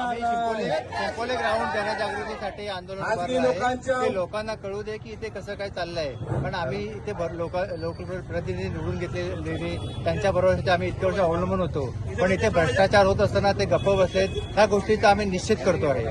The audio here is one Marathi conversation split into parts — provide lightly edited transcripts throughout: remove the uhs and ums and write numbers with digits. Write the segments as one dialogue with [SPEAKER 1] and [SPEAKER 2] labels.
[SPEAKER 1] शिंपोले ग्राउंड जनजागृतीसाठी आंदोलन उभारलं आहे. ते लोकांना कळू दे की इथे कसं काय चाललंय. पण आम्ही इथे लोकप्रतिनिधी निवडून घेतलेले त्यांच्याबरोबर आम्ही इतके वर्ष अवलंबून होतो. पण इथे भ्रष्टाचार होत असताना ते गप्प बसलेत. ह्या गोष्टीचा आम्ही निश्चित करतो आहे.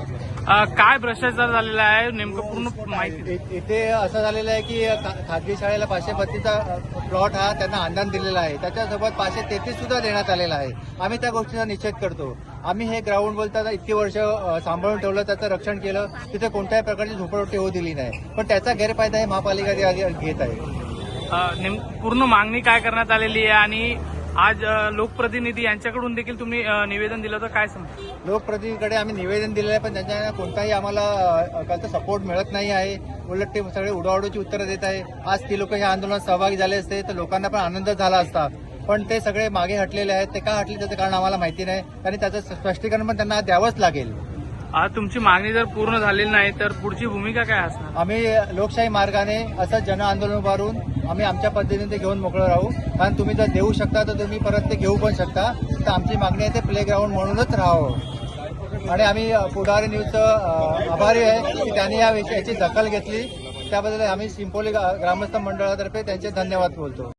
[SPEAKER 2] काय भ्रष्टाचार झालेला आहे नेमकं पूर्ण माहिती.
[SPEAKER 1] इथे असं झालेलं आहे की खाजगी शाळेला 532चा प्लॉट हा त्यांना अनुदान दिलेला आहे. त्याच्यासोबत 533 सुद्धा देण्यात आलेला आहे. आम्ही त्या गोष्टीचा निषेध करतो. आम्ही हे ग्राउंड बोलताना इतकी वर्ष सांभाळून ठेवलं, त्याचं रक्षण केलं. तिथे कोणत्याही प्रकारची झोपडपट्टी होऊ दिली नाही. पण त्याचा गैरफायदा हे महापालिका घेत आहे.
[SPEAKER 2] पूर्ण मागणी काय करण्यात आलेली आहे आणि आज लोकप्रतिनिधी यांच्याकडून देखील तुम्ही निवेदन दिलं तर काय समजा.
[SPEAKER 1] लोकप्रतिनिधीकडे आम्ही निवेदन दिलेलं आहे, पण त्यांच्या कोणताही आम्हाला सपोर्ट मिळत नाही आहे. उलट ते सगळे उडावडूची उत्तरं देत आहे. आज ती लोक या आंदोलनात सहभागी झाले असते तर लोकांना पण आनंद झाला असता. पण ते सगळे मागे हटलेले आहेत. ते का हटले त्याचं कारण आम्हाला माहिती नाही आणि त्याचं स्पष्टीकरण पण त्यांना द्यावंच लागेल.
[SPEAKER 2] तुमची मागणी जर पूर्ण झालेली नाही तर पुढची भूमिका काय असणार.
[SPEAKER 1] आम्ही लोकशाही मार्गाने असं जन आंदोलन उभारून आम्ही आमच्या पद्धतीने ते घेऊन मोकळं राहू. कारण तुम्ही जर देऊ शकता तर तुम्ही परत ते घेऊ पण शकता. तर आमची मागणी आहे ते प्ले ग्राउंड म्हणूनच राहावं. आणि आम्ही पुढारी न्यूजचं आभारी आहे की त्यांनी या विषयाची दखल घेतली. त्याबद्दल आम्ही शिंपोली ग्रामस्थ मंडळातर्फे त्यांचे धन्यवाद बोलतो.